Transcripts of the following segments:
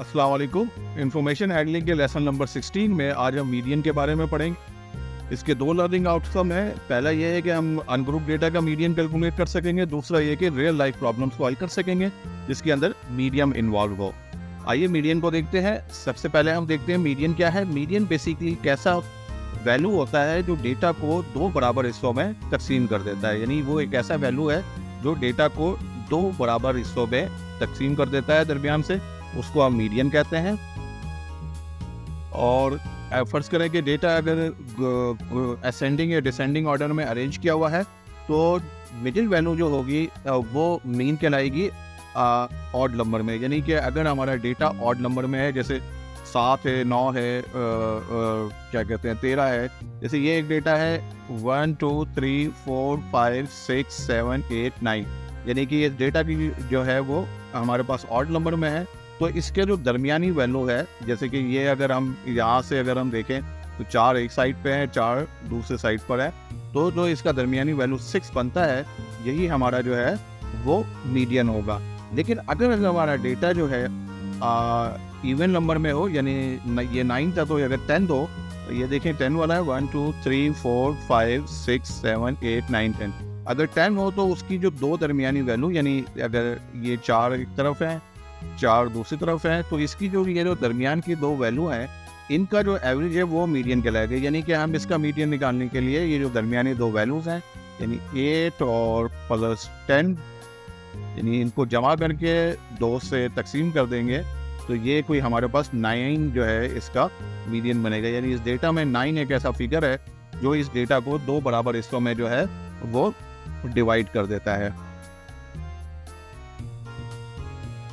अस्सलाम वालेकुम। Information handling के लेसन नंबर 16 में आज हम मीडियन के बारे में पढ़ेंगे। इसके दो लर्निंग आउटकम है। पहला ये है कि हम अनग्रुप डेटा का मीडियन कैलकुलेट कर सकेंगे। दूसरा ये कि रियल लाइफ प्रॉब्लम्स को हल कर सकेंगे जिसके अंदर मीडियन इन्वॉल्व हो। आइए मीडियन को देखते हैं। सबसे पहले हम देखते हैं मीडियन क्या है। मीडियन बेसिकली कैसा वैल्यू होता है जो डेटा को दो बराबर हिस्सों में तकसीम कर देता है। यानी वो एक ऐसा वैल्यू है जो डेटा को दो बराबर हिस्सों में तकसीम कर देता है दरमियान से, उसको हम मीडियन कहते हैं। और फर्ज करें कि डेटा अगर असेंडिंग या डिसेंडिंग ऑर्डर में अरेंज किया हुआ है तो मिडिल वैल्यू जो होगी वो मीन कहलाएगी ऑड नंबर में। यानी कि अगर हमारा डेटा ऑड नंबर में है, जैसे 7 है, 9 है, क्या कहते हैं 13 है, जैसे ये एक डेटा है 1 2 3 4 5 6 7 8 9, यानी कि ये डेटा की जो है वो हमारे पास ऑड नंबर में है। तो इसके जो दरमियानी वैल्यू है, जैसे कि ये अगर हम यहाँ से अगर हम देखें तो 4 एक साइड पे है, 4 दूसरे साइड पर है, तो जो इसका दरमियानी वैल्यू 6 बनता है, यही हमारा जो है वो मीडियन होगा। लेकिन अगर हमारा डेटा जो है इवन नंबर में हो, यानी ये 9 था तो अगर 10 हो, तो ये देखें 10 वाला है 1 2 3 4 5 6 7 8 9 10। अगर 10 हो तो उसकी जो दो दरमियानी वैल्यू, यानी अगर ये 4 एक तरफ है 4 दूसरी तरफ है, तो इसकी जो ये जो दरमियान की दो वैल्यू हैं, इनका जो एवरेज है वो मीडियन कहलाएगा। यानी कि हम इसका मीडियन निकालने के लिए ये जो दरमियानी दो वैल्यूज हैं, यानी 8 और प्लस 10, यानी इनको जमा करके 2 से तकसीम कर देंगे तो ये कोई हमारे पास 9 जो है इसका मीडियन बनेगा। यानी इस डेटा में 9 एक ऐसा फिगर है जो इस डेटा को दो बराबर हिस्सों में जो है वो डिवाइड कर देता है।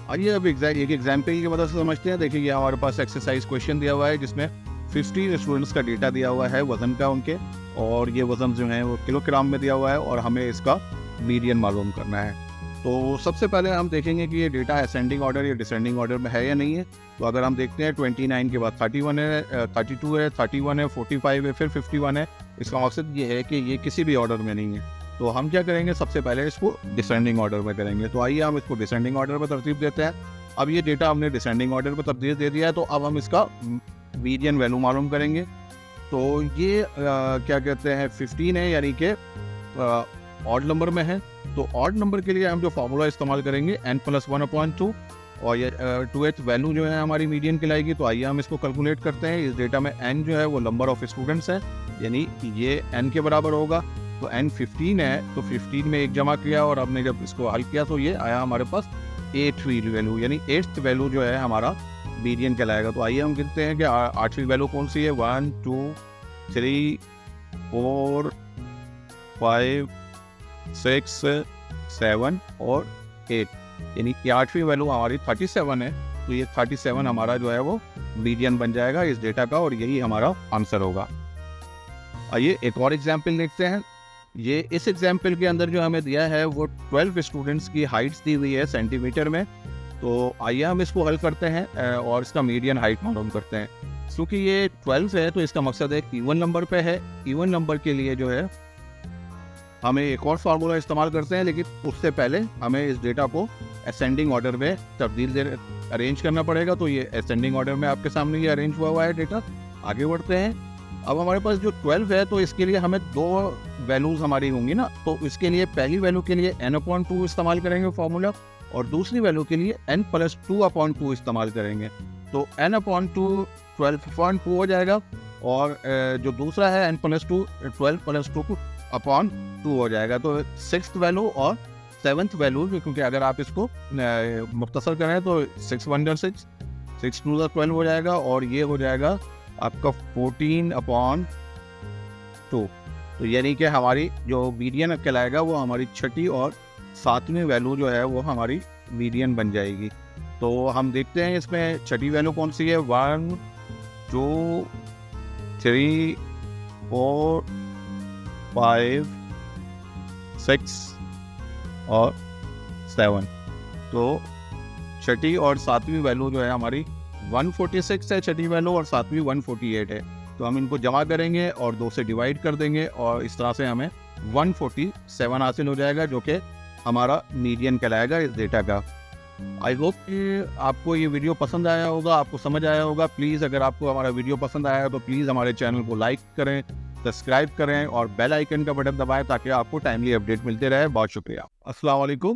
आइए अब एक एग्जाम्पल की मदद से समझते हैं। देखिए ये हमारे पास एक्सरसाइज क्वेश्चन दिया हुआ है जिसमें 50 स्टूडेंट्स का डेटा दिया हुआ है वजन का उनके, और ये वजन जो है वो किलोग्राम में दिया हुआ है और हमें इसका मीडियन मालूम करना है। तो सबसे पहले हम देखेंगे कि ये डेटा असेंडिंग ऑर्डर या डिसेंडिंग ऑर्डर में है या नहीं है। तो अगर हम देखते हैं 29 के बाद 31 है, 32 है, 31 है, 45 है, फिर 51 है, इसका मकसद ये है कि ये किसी भी ऑर्डर में नहीं है। तो हम क्या करेंगे, सबसे पहले इसको डिसेंडिंग ऑर्डर में करेंगे। तो आइए हम इसको डिसेंडिंग ऑर्डर पर तरतीब देते हैं। अब ये डेटा हमने डिसेंडिंग ऑर्डर पर तरतीब दे दिया है, तो अब हम इसका मीडियन वैल्यू मालूम करेंगे। तो ये क्या कहते हैं 15 है, यानी कि ऑड नंबर में है। तो ऑड नंबर के लिए हम जो फार्मूला इस्तेमाल करेंगे n+1/2, और ये 2th वैल्यू जो है हमारी मीडियन कहलाएगी। तो आइए हम इसको कैलकुलेट करते हैं। इस डेटा में n जो है वो नंबर ऑफ स्टूडेंट्स है, यानी ये n के बराबर होगा। तो n 15 है, तो 15 में एक जमा किया और हमने जब इसको हल किया तो ये आया हमारे पास 8वीं वैल्यू, यानी 8th वैल्यू जो है हमारा मीडियन कहलाएगा। तो आइए हम गिनते हैं कि 8वीं वैल्यू कौन सी है। 1 2 3 4 5 6 7 और 8, यानी कि 8वीं वैल्यू हमारी 37 है। तो ये 37 हमारा जो है वो मीडियन बन जाएगा इस डेटा का, और यही हमारा आंसर होगा। आइए एक और एग्जाम्पल देखते हैं। ये इस एग्जाम्पल के अंदर जो हमें दिया है वो 12 स्टूडेंट्स की हाइट्स दी हुई है सेंटीमीटर में। तो आइए हम इसको हल करते हैं और इसका मीडियन हाइट मालूम करते हैं। क्योंकि ये 12 है तो इसका मकसद है इवन नंबर पे है। इवन नंबर के लिए जो है हमें एक और फार्मूला इस्तेमाल करते हैं, लेकिन उससे पहले हमें इस डेटा को असेंडिंग ऑर्डर में अरेंज करना पड़ेगा। तो ये असेंडिंग ऑर्डर में आपके सामने ये अरेंज हुआ है डेटा। आगे बढ़ते हैं। अब हमारे पास जो 12 है तो इसके लिए हमें दो वैल्यूज़ हमारी होंगी ना, तो इसके लिए पहली वैल्यू के लिए n/2 इस्तेमाल करेंगे फार्मूला, और दूसरी वैल्यू के लिए n+2/2 इस्तेमाल करेंगे। तो n/2 12/2 हो जाएगा, और जो दूसरा है n+2 12+2/2 हो जाएगा। तो 6th वैल्यू और 7th वैल्यू, क्योंकि अगर आप इसको मुख्तसर करें तो 6 1 6 6 2 12 हो जाएगा, और ये हो जाएगा आपका 14/2। तो यानी कि हमारी जो मीडियन कहलाएगा वो हमारी 6ठी और 7वीं वैल्यू जो है वो हमारी मीडियन बन जाएगी। तो हम देखते हैं इसमें 6ठी वैल्यू कौन सी है। 1 2 3 4 5 6 और 7। तो 6ठी और 7वीं वैल्यू जो है हमारी 146 है 6ठी वैल्यू, और 7वीं 148 है। तो हम इनको जमा करेंगे और 2 से डिवाइड कर देंगे, और इस तरह से हमें 147 हासिल हो जाएगा, जो कि हमारा मीडियन कहलाएगा इस डेटा का। आई होप कि आपको ये वीडियो पसंद आया होगा, आपको समझ आया होगा। प्लीज़ अगर आपको हमारा वीडियो पसंद आया है तो प्लीज़ हमारे चैनल को लाइक करें, सब्सक्राइब करें और बेल आइकन का बटन दबाएं ताकि आपको टाइमली अपडेट मिलते रहे। बहुत शुक्रिया। अस्सलाम वालेकुम।